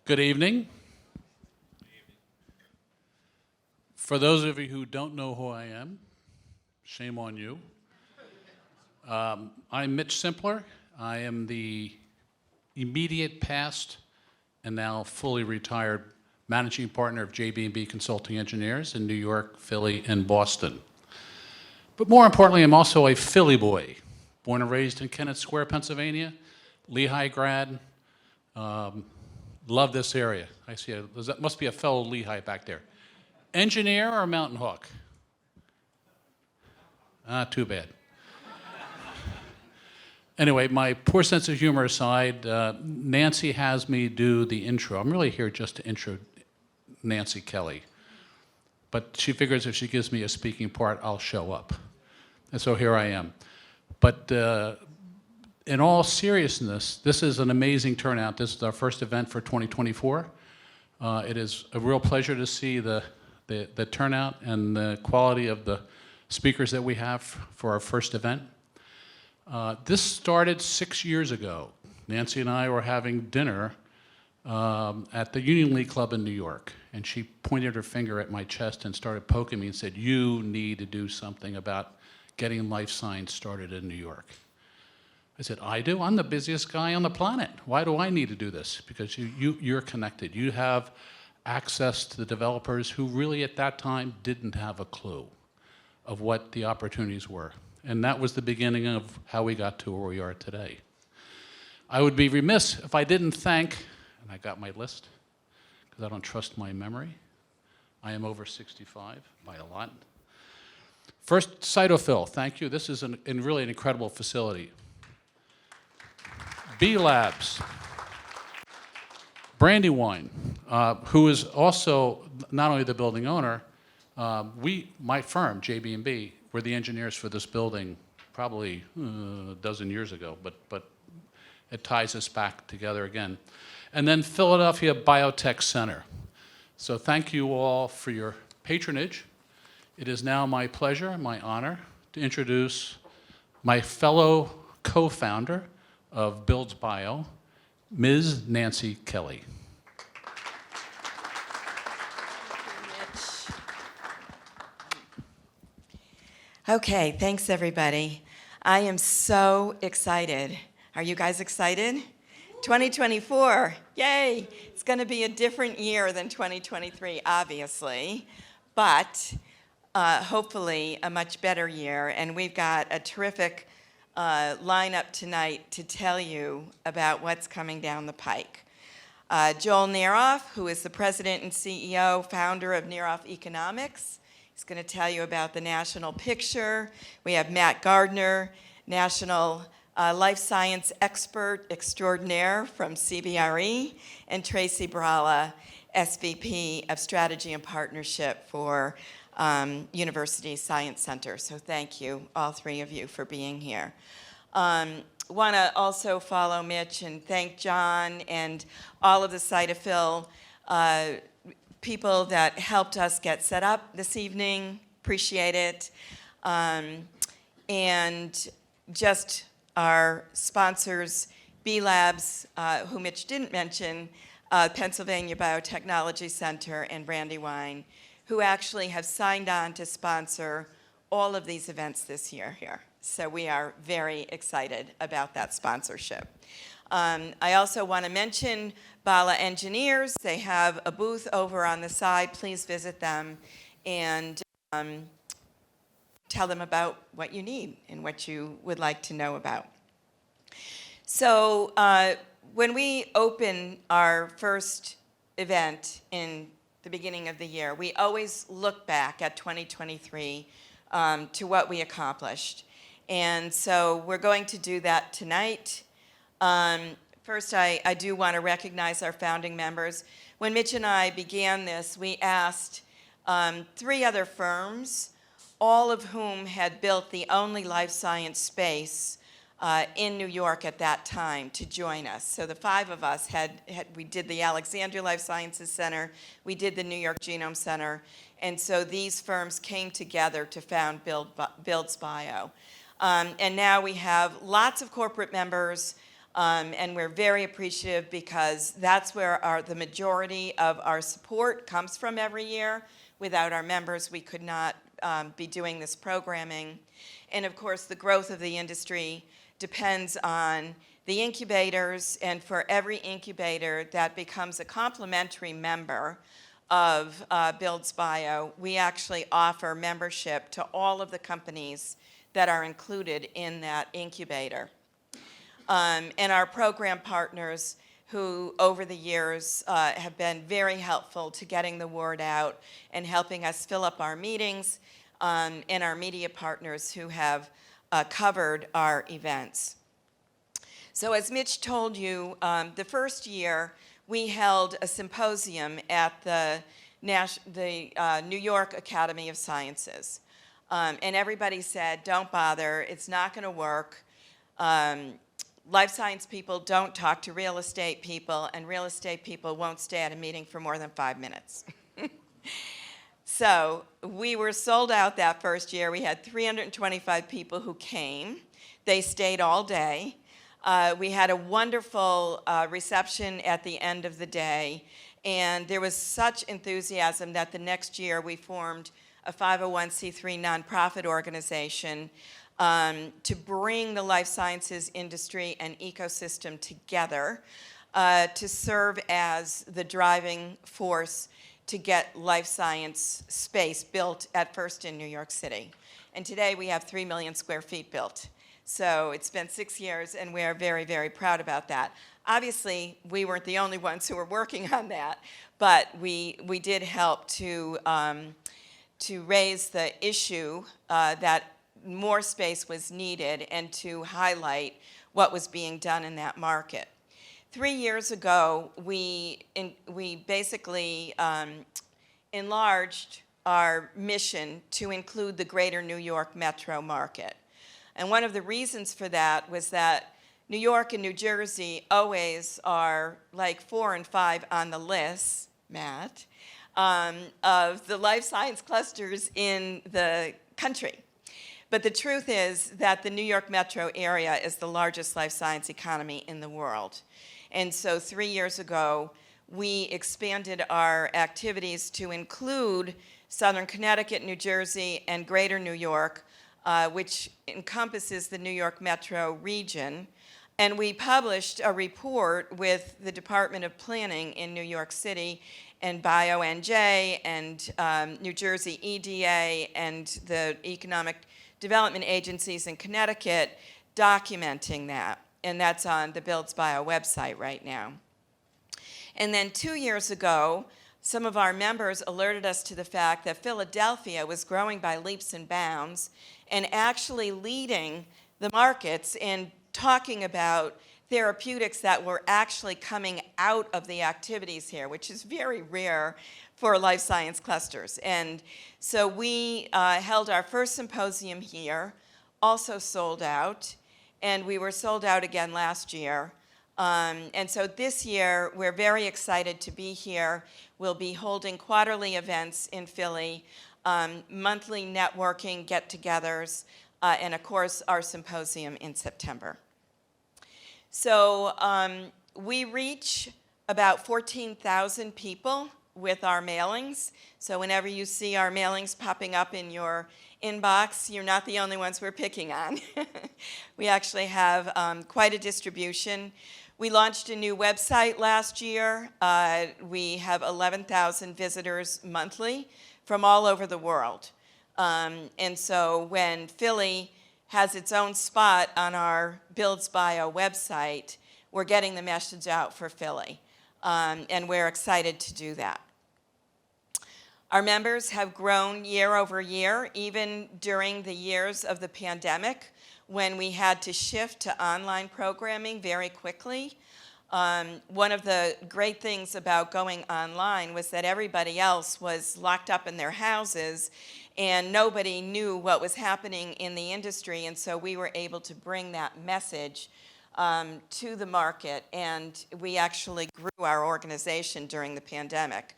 Good evening. For those of you who don't know who I am, shame on you. I'm Mitch Simpler. I am the immediate past and now fully retired managing partner of JB&B Consulting Engineers in New York, Philly, and Boston. But more importantly, I'm also a Philly boy, born and raised in Kennett Square, Pennsylvania, Lehigh grad. Love this area. I see that must be a fellow Lehigh back there. Engineer or Mountain Hawk? Too bad. Anyway, my poor sense of humor aside, Nancy has me do the intro. I'm really here just to intro Nancy Kelley. But she figures if she gives me a speaking part, I'll show up. And so here I am. But in all seriousness, this is an amazing turnout. This is our first event for 2024. It is a real pleasure to see the turnout and the quality of the speakers that we have for our first event. This started 6 years ago. Nancy and I were having dinner at the Union League Club in New York, and she pointed her finger at my chest and started poking me and said, "You need to do something about getting life science started in New York." I said, "I do? I'm the busiest guy on the planet. Why do I need to do this?" Because you're connected. You have access to the developers who really at that time didn't have a clue of what the opportunities were. And that was the beginning of how we got to where we are today. I would be remiss if I didn't thank, and I got my list, because I don't trust my memory. I am over 65 by a lot. First, CYTO, thank you. This is really an incredible facility. B Labs, Brandywine, who is also not only the building owner, my firm, JB&B, were the engineers for this building probably a dozen years ago, but it ties us back together again. And then Philadelphia Biotech Center. So thank you all for your patronage. It is now my pleasure, my honor, to introduce my fellow co-founder of Builds Bio, Ms. Nancy Kelley. Okay, thanks everybody. I am so excited. Are you guys excited? 2024, yay! It's going to be a different year than 2023, obviously, but hopefully a much better year. And we've got a terrific lineup tonight to tell you about what's coming down the pike. Joel Neroff, who is the president and CEO, founder of Neroff Economics, is going to tell you about the national picture. We have Matt Gardner, national life science expert extraordinaire from CBRE, and Tracy Brala, SVP of Strategy and Partnership for University Science Center. So thank you, all three of you, for being here. Want to also follow Mitch and thank John and all of the CYTO people that helped us get set up this evening. Appreciate it. And just our sponsors, B Labs, who Mitch didn't mention, Pennsylvania Biotechnology Center, and Brandywine, who actually have signed on to sponsor all of these events this year here. So we are very excited about that sponsorship. I also want to mention Bala Engineers. They have a booth over on the side. Please visit them and tell them about what you need and what you would like to know about. So when we open our first event in the beginning of the year, we always look back at 2023 to what we accomplished. And so we're going to do that tonight. First, I do want to recognize our founding members. When Mitch and I began this, we asked 3 other firms, all of whom had built the only life science space in New York at that time, to join us. So the 5 of us we did the Alexandria Life Sciences Center, we did the New York Genome Center, and so these firms came together to found Builds Bio. And now we have lots of corporate members, And we're very appreciative because that's where the majority of our support comes from every year. Without our members, we could not be doing this programming. And of course, the growth of the industry depends on the incubators, and for every incubator that becomes a complimentary member of Builds Bio, we actually offer membership to all of the companies that are included in that incubator. And our program partners who over the years have been very helpful to getting the word out and helping us fill up our meetings, and our media partners who have covered our events. So as Mitch told you, the first year we held a symposium at the New York Academy of Sciences. And everybody said, don't bother, it's not going to work. Life science people don't talk to real estate people, and real estate people won't stay at a meeting for more than 5 minutes. So we were sold out that first year. We had 325 people who came. They stayed all day. We had a wonderful reception at the end of the day, and there was such enthusiasm that the next year we formed a 501c3 nonprofit organization to bring the life sciences industry and ecosystem together to serve as the driving force to get life science space built at first in New York City. And today we have 3 million square feet built. So it's been 6 years, and we are very, very proud about that. Obviously, we weren't the only ones who were working on that, but we did help to raise the issue that more space was needed and to highlight what was being done in that market. 3 years ago, we basically enlarged our mission to include the greater New York metro market. And one of the reasons for that was that New York and New Jersey always are like 4 and 5 on the list, Matt, of the life science clusters in the country. But the truth is that the New York metro area is the largest life science economy in the world. And so 3 years ago, we expanded our activities to include Southern Connecticut, New Jersey, and Greater New York, which encompasses the New York metro region. And we published a report with the Department of Planning in New York City and BioNJ and New Jersey EDA and the Economic Development Agencies in Connecticut documenting that. And that's on the Builds Bio website right now. And then 2 years ago, some of our members alerted us to the fact that Philadelphia was growing by leaps and bounds and actually leading the markets in talking about therapeutics that were actually coming out of the activities here, which is very rare for life science clusters. And so we held our first symposium here, also sold out, and we were sold out again last year. And so this year, we're very excited to be here. We'll be holding quarterly events in Philly, monthly networking get-togethers, and of course, our symposium in September. So we reach about 14,000 people with our mailings. So whenever you see our mailings popping up in your inbox, you're not the only ones we're picking on. We actually have quite a distribution. We launched a new website last year. We have 11,000 visitors monthly from all over the world. And so when Philly has its own spot on our Builds Bio website, we're getting the message out for Philly. And we're excited to do that. Our members have grown year over year, even during the years of the pandemic, when we had to shift to online programming very quickly. One of the great things about going online was that everybody else was locked up in their houses and nobody knew what was happening in the industry, and so we were able to bring that message to the market, and we actually grew our organization during the pandemic.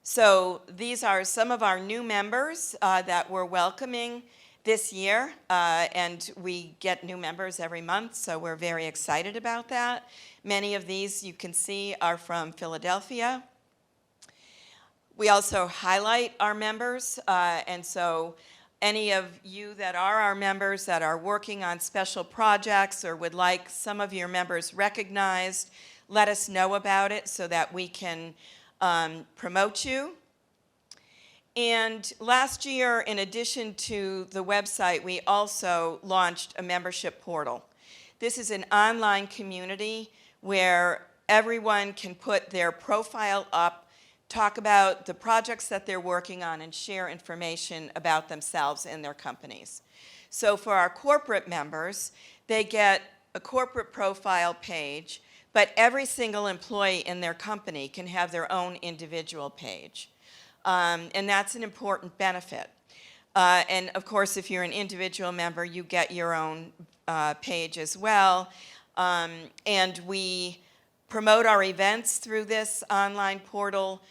So these are some of our new members that we're welcoming. this year, and we get new members every month, so we're very excited about that. Many of these you can see are from Philadelphia. We also highlight our members, and so any of you that are our members that are working on special projects or would like some of your members recognized, let us know about it so that we can promote you. And last year, in addition to the website, we also launched a membership portal. This is an online community where everyone can put their profile up, talk about the projects that they're working on, and share information about themselves and their companies. So for our corporate members, they get a corporate profile page, but every single employee in their company can have their own individual page. And that's an important benefit. And of course, if you're an individual member, you get your own page as well. And we promote our events through this online portal.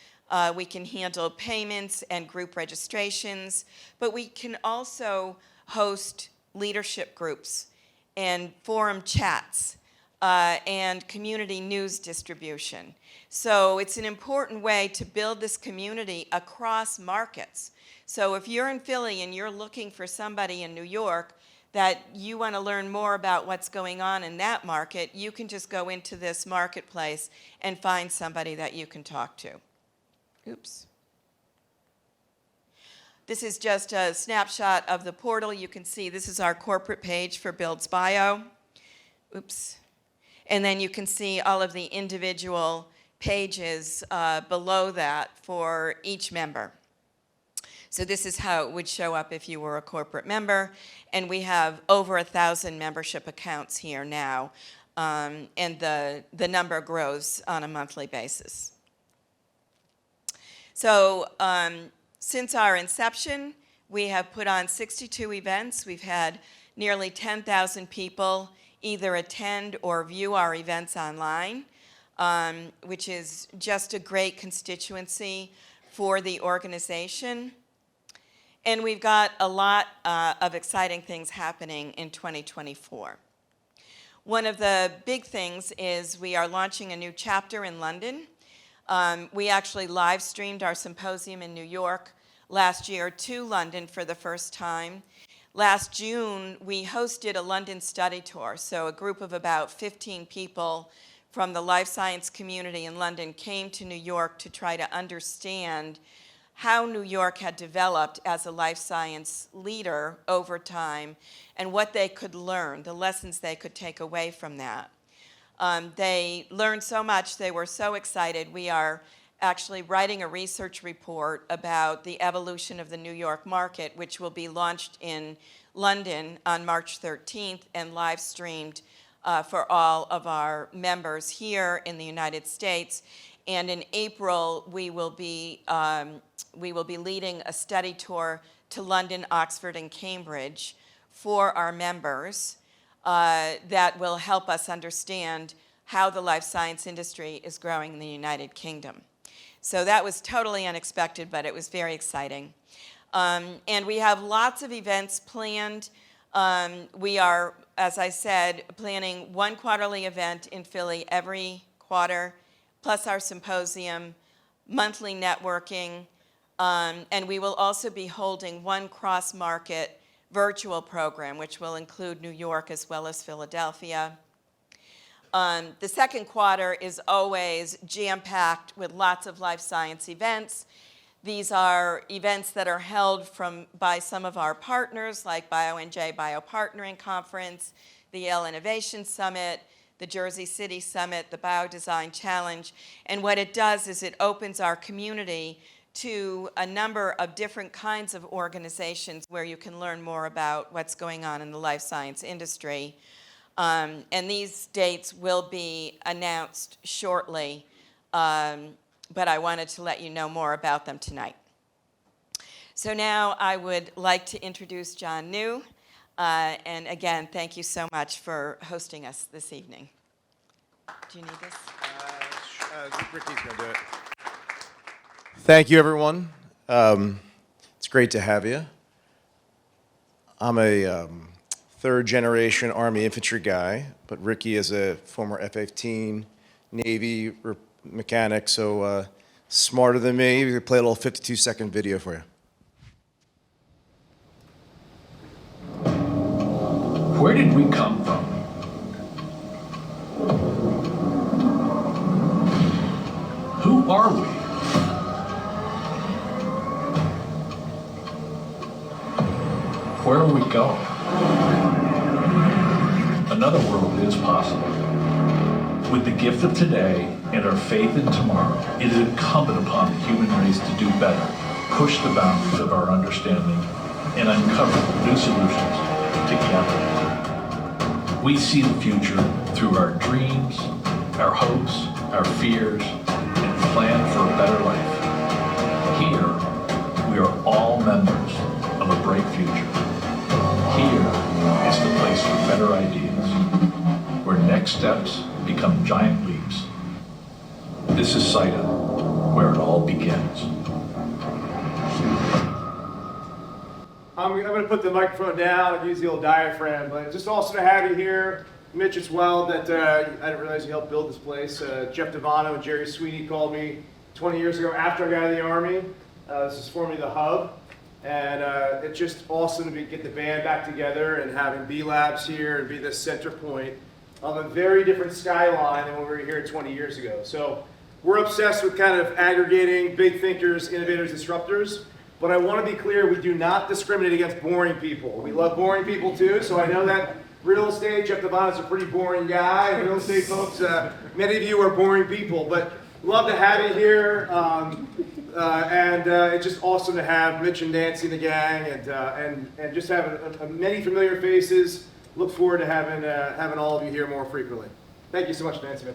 We can handle payments and group registrations, but we can also host leadership groups and forum chats and community news distribution. So it's an important way to build this community across markets. So if you're in Philly and you're looking for somebody in New York that you want to learn more about what's going on in that market, you can just go into this marketplace and find somebody that you can talk to. Oops. This is just a snapshot of the portal. You can see this is our corporate page for Build's Bio. Oops. And then you can see all of the individual pages below that for each member. So this is how it would show up if you were a corporate member. And we have over 1,000 membership accounts here now. And the number grows on a monthly basis. So since our inception, we have put on 62 events. We've had nearly 10,000 people either attend or view our events online, which is just a great constituency for the organization. And we've got a lot of exciting things happening in 2024. One of the big things is we are launching a new chapter in London. We actually live streamed our symposium in New York last year to London for the first time. Last June, we hosted a London study tour. So a group of about 15 people from the life science community in London came to New York to try to understand how New York had developed as a life science leader over time and what they could learn, the lessons they could take away from that. They learned so much, they were so excited. We are actually writing a research report about the evolution of the New York market, which will be launched in London on March 13th and live streamed for all of our members here in the United States. And in April, we will be leading a study tour to London, Oxford, and Cambridge for our members that will help us understand how the life science industry is growing in the United Kingdom. So that was totally unexpected, but it was very exciting. And we have lots of events planned. We are, as I said, planning one quarterly event in Philly every quarter, plus our symposium, monthly networking, and we will also be holding one cross-market virtual program, which will include New York as well as Philadelphia. The second quarter is always jam-packed with lots of life science events. These are events that are held by some of our partners, like BioNJ Biopartnering Conference, the Yale Innovation Summit, the Jersey City Summit, the Biodesign Challenge. And what it does is it opens our community to a number of different kinds of organizations where you can learn more about what's going on in the life science industry. And these dates will be announced shortly, but I wanted to let you know more about them tonight. So now I would like to introduce John New. And again, thank you so much for hosting us this evening. Do you need this? Ricky's going to do it. Thank you, everyone. It's great to have you. I'm a third generation Army infantry guy, but Ricky is a former F-15 Navy mechanic, so smarter than me. We could play a little 52-second video for you. Where did we come from? Who are we? Where are we going? Another world is possible. With the gift of today and our faith in tomorrow, it is incumbent upon the human race to do better, push the boundaries of our understanding, and uncover new solutions together. We see the future through our dreams, our hopes, our fears, and plan for a better life. Here, we are all members of a bright future. Here is the place for better ideas, where next steps become giant leaps. This is CYTO, where it all begins. I'm going to put the microphone down and use the old diaphragm, but just also to have you here, Mitch, as well, that I didn't realize you helped build this place. Jeff Devano and Jerry Sweeney called me 20 years ago after I got out of the Army. This is formerly the Hub, and it's just awesome to get the band back together and having B-Labs here and be the center point of a very different skyline than when we were here 20 years ago. So we're obsessed with kind of aggregating big thinkers, innovators, disruptors. But I want to be clear, we do not discriminate against boring people. We love boring people too, so I know that real estate, Jeff Devano's a pretty boring guy, and real estate folks, many of you are boring people, but love to have you here, and it's just awesome to have Mitch and Nancy and the gang, and just have many familiar faces. Look forward to having all of you here more frequently. Thank you so much, Nancy.